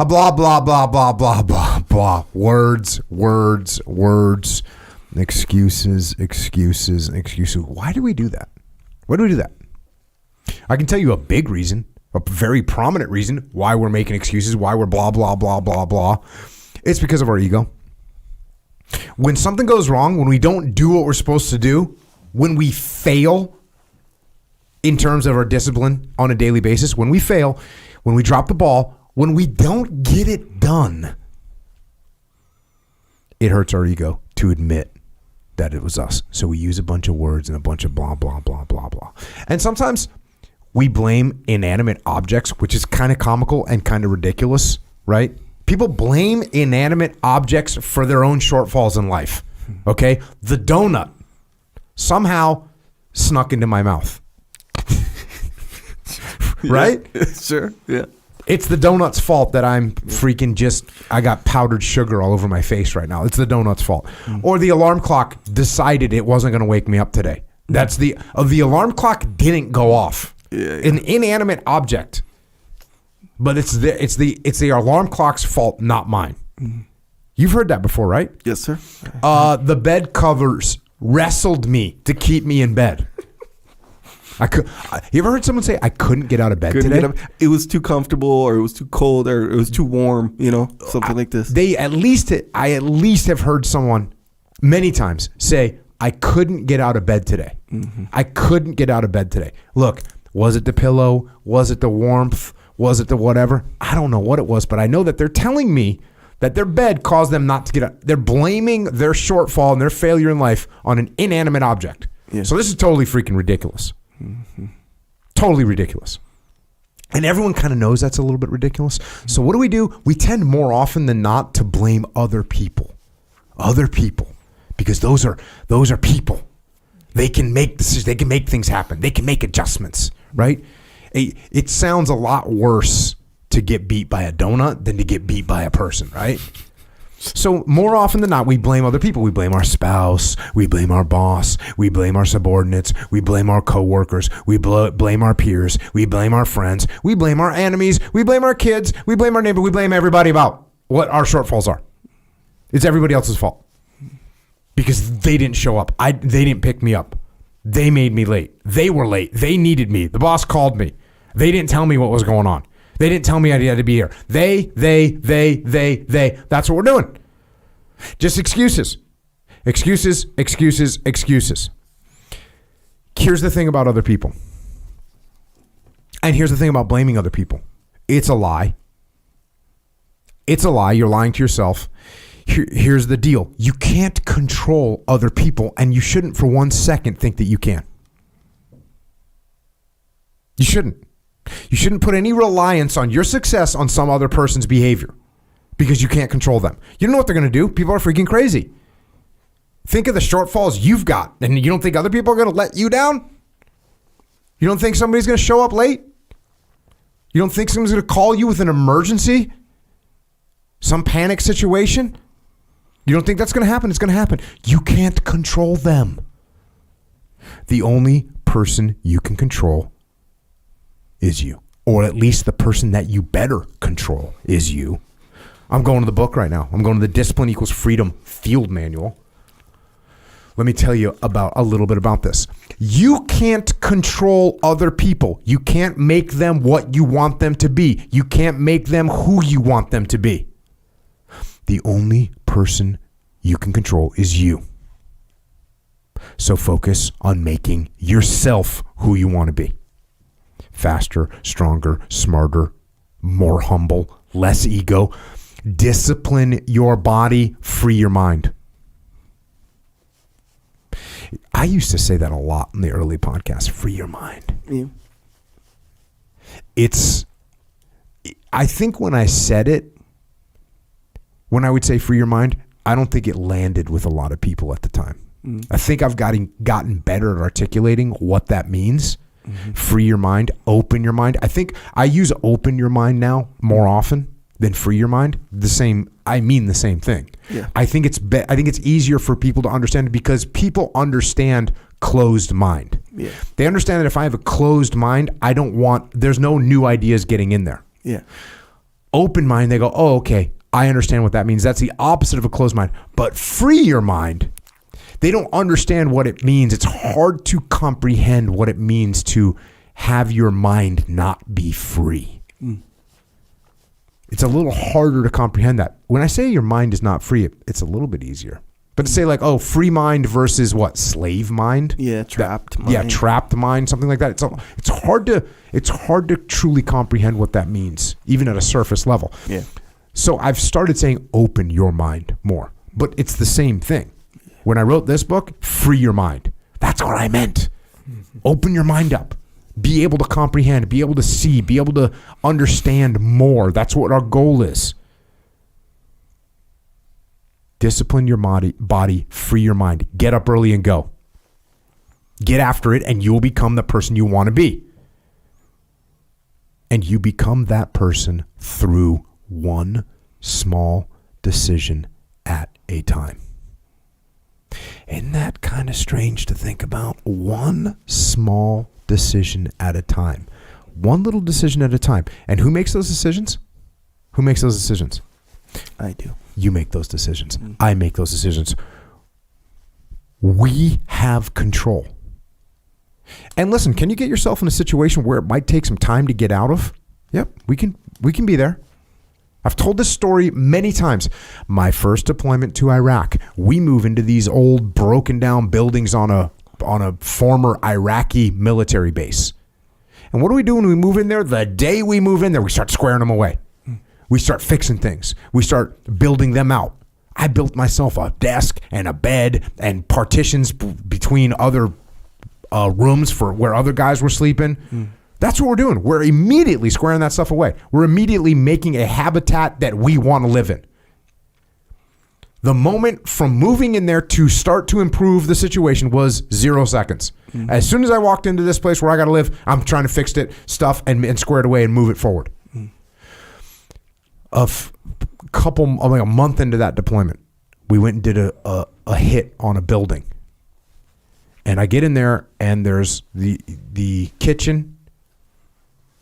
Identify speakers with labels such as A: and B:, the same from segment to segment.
A: blah, blah, blah, blah, blah, blah, blah. Words. Excuses. Why do we do that? Why do we do that? I can tell you a big reason, a very prominent reason why we're making excuses, why we're blah, blah, blah, blah, blah. It's because of our ego. When something goes wrong, when we don't do what we're supposed to do, when we fail in terms of our discipline on a daily basis, when we fail, when we drop the ball, when we don't get it done, it hurts our ego to admit that it was us. So we use a bunch of words and a bunch of blah, blah, blah, blah, blah. And sometimes we blame inanimate objects, which is kind of comical and kind of ridiculous, right? People blame inanimate objects for their own shortfalls in life, okay? The donut somehow snuck into my mouth, right?
B: Sure, yeah.
A: It's the donut's fault that I'm freaking I got powdered sugar all over my face right now. It's the donut's fault. Or the alarm clock decided it wasn't going to wake me up today. That's the alarm clock didn't go off.
B: Yeah.
A: An inanimate object. But it's the alarm clock's fault, not mine. You've heard that before, right?
B: Yes, sir.
A: The bed covers wrestled me to keep me in bed. You ever heard someone say, I couldn't get out of bed today?
B: It was too comfortable, or it was too cold, or it was too warm, something like this.
A: I at least have heard someone many times say, I couldn't get out of bed today. Mm-hmm. I couldn't get out of bed today. Look, was it the pillow? Was it the warmth? Was it the whatever? I don't know what it was, but I know that they're telling me that their bed caused them not to get up. They're blaming their shortfall and their failure in life on an inanimate object. Yeah. So this is totally freaking ridiculous. Mm-hmm. Totally ridiculous. And everyone kind of knows that's a little bit ridiculous. So what do? We tend more often than not to blame other people. Because those are people. They can make decisions. They can make things happen. They can make adjustments, right? It sounds a lot worse to get beat by a donut than to get beat by a person, right? So more often than not, we blame other people. We blame our spouse. We blame our boss. We blame our subordinates. We blame our coworkers. We blame our peers. We blame our friends. We blame our enemies. We blame our kids. We blame our neighbor. We blame everybody about what our shortfalls are. It's everybody else's fault because they didn't show up. They didn't pick me up. They made me late. They were late. They needed me. The boss called me. They didn't tell me what was going on. They didn't tell me I had to be here. They. That's what we're doing. Just excuses. Excuses. Here's the thing about other people. And here's the thing about blaming other people. It's a lie. You're lying to yourself. Here's the deal. You can't control other people, and you shouldn't for 1 second think that you can. You shouldn't. You shouldn't put any reliance on your success on some other person's behavior because you can't control them. You don't know what they're going to do. People are freaking crazy. Think of the shortfalls you've got, and you don't think other people are going to let you down? You don't think somebody's going to show up late? You don't think someone's going to call you with an emergency? Some panic situation? You don't think that's going to happen? It's going to happen. You can't control them. The only person you can control is you, or at least the person that you better control is you. I'm going to the book right now. I'm going to the Discipline Equals Freedom Field Manual. Let me tell you a little bit about this. You can't control other people. You can't make them what you want them to be. You can't make them who you want them to be. The only person you can control is you. So focus on making yourself who you want to be. Faster, stronger, smarter, more humble, less ego. Discipline your body, free your mind. I used to say that a lot in the early podcast, free your mind. Yeah. I think when I said it, when I would say free your mind, I don't think it landed with a lot of people at the time. Mm. I think I've gotten better at articulating what that means. Mm-hmm. Free your mind, open your mind. I think I use open your mind now more often than free your mind. I mean the same thing. Yeah. I think it's easier for people to understand because people understand closed mind. Yeah. They understand that if I have a closed mind, there's no new ideas getting in there.
B: Yeah.
A: Open mind, they go, oh, okay, I understand what that means. That's the opposite of a closed mind. But free your mind, they don't understand what it means. It's hard to comprehend what it means to have your mind not be free. It's a little harder to comprehend that. When I say your mind is not free, it's a little bit easier. But to say like, oh, free mind versus what? Slave mind?
B: Yeah, trapped mind.
A: Yeah, trapped mind, something like that. It's hard to truly comprehend what that means, even at a surface level.
B: Yeah.
A: So I've started saying open your mind more. But it's the same thing. When I wrote this book, free your mind. That's what I meant. Open your mind up. Be able to comprehend, be able to see, be able to understand more. That's what our goal is. Discipline your body, free your mind. Get up early and go. Get after it, and you'll become the person you want to be. And you become that person through one small decision at a time. Isn't that kind of strange to think about? One small decision at a time. One little decision at a time. And who makes those decisions? Who makes those decisions?
B: I do.
A: You make those decisions. I make those decisions. We have control. And listen, can you get yourself in a situation where it might take some time to get out of? Yep, we can be there. I've told this story many times. My first deployment to Iraq, we move into these old broken down buildings on a former Iraqi military base. And what do we do when we move in there? The day we move in there, we start squaring them away. We start fixing things. We start building them out. I built myself a desk and a bed and partitions between other rooms for where other guys were sleeping. That's what we're doing. We're immediately squaring that stuff away. We're immediately making a habitat that we want to live in. The moment from moving in there to start to improve the situation was 0 seconds. As soon as I walked into this place where I got to live, I'm trying to fix it, stuff, and square it away and move it forward. A month into that deployment, we went and did a hit on a building. And I get in there, and there's the kitchen,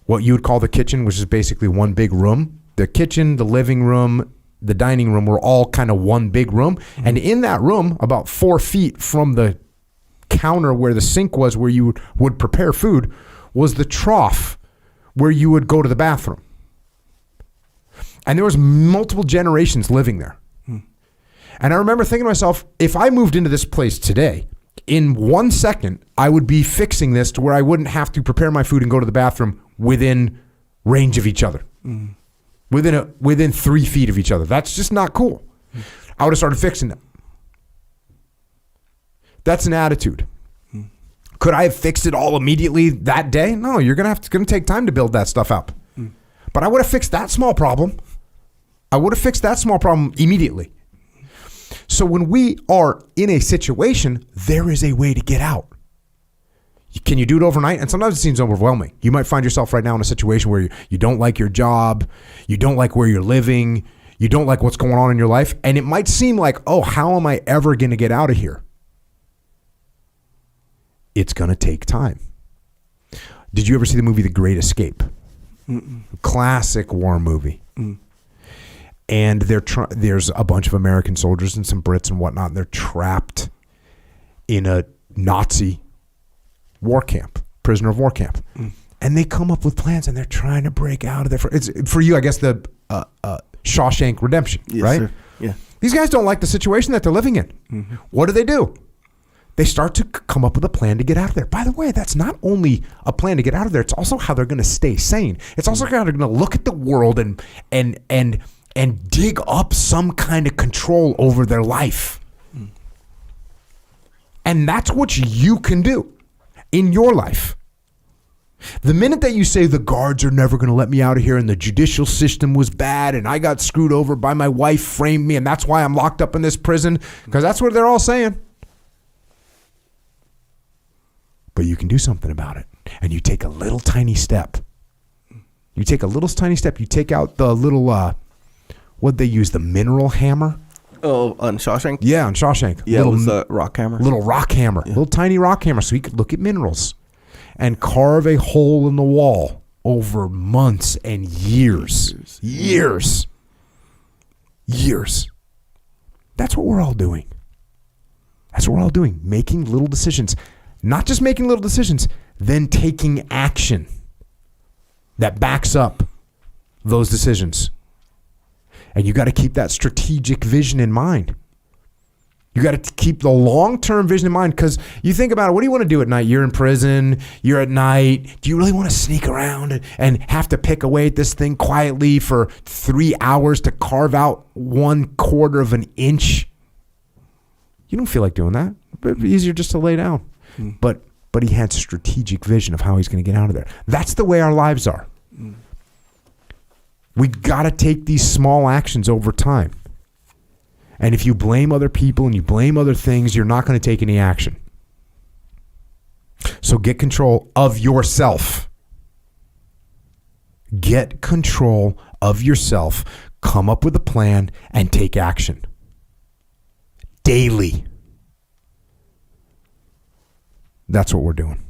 A: what you would call the kitchen, which is basically one big room. The kitchen, the living room, the dining room were all kind of one big room. And in that room, about 4 feet from the counter where the sink was, where you would prepare food, was the trough where you would go to the bathroom. And there was multiple generations living there. And I remember thinking to myself, if I moved into this place today, in 1 second, I would be fixing this to where I wouldn't have to prepare my food and go to the bathroom within range of each other. Within 3 feet of each other. That's just not cool. I would have started fixing them. That's an attitude. Could I have fixed it all immediately that day? No, you're gonna take time to build that stuff up. But I would have fixed that small problem. I would have fixed that small problem immediately. So when we are in a situation, there is a way to get out. Can you do it overnight? And sometimes it seems overwhelming. You might find yourself right now in a situation where you don't like your job, you don't like where you're living, you don't like what's going on in your life, and it might seem like, oh, how am I ever going to get out of here? It's going to take time. Did you ever see the movie The Great Escape? Classic war movie. And there's a bunch of American soldiers and some Brits and whatnot, and they're trapped in a Nazi war camp, prisoner of war camp. And they come up with plans, and they're trying to break out of there. It's for you, I guess, the Shawshank Redemption,
B: Yes,
A: right?
B: sir. Yeah.
A: These guys don't like the situation that they're living in. What do? They start to come up with a plan to get out of there. By the way, that's not only a plan to get out of there, it's also how they're going to stay sane. It's also how they're going to look at the world and dig up some kind of control over their life. And that's what you can do in your life. The minute that you say the guards are never going to let me out of here and the judicial system was bad and I got screwed over by my wife framed me and that's why I'm locked up in this prison, because that's what they're all saying. But you can do something about it. And you take a little tiny step. You take a little tiny step. You take out the little, what'd they use, the mineral hammer?
B: Oh, on Shawshank?
A: Yeah, on Shawshank.
B: Yeah, it was a rock hammer.
A: Little rock hammer. Yeah. Little tiny rock hammer so he could look at minerals and carve a hole in the wall over months and years. Years. That's what we're all doing. Making little decisions. Not just making little decisions, then taking action that backs up those decisions. And you got to keep that strategic vision in mind. You got to keep the long-term vision in mind, because you think about it, what do you want to do at night? You're in prison, you're at night. Do you really want to sneak around and have to pick away at this thing quietly for 3 hours to carve out 1/4 of an inch? You don't feel like doing that. It'd be easier just to lay down. But he had strategic vision of how he's going to get out of there. That's the way our lives are. We got to take these small actions over time. And if you blame other people and you blame other things, you're not going to take any action. So get control of yourself. Get control of yourself. Come up with a plan and take action. Daily. That's what we're doing.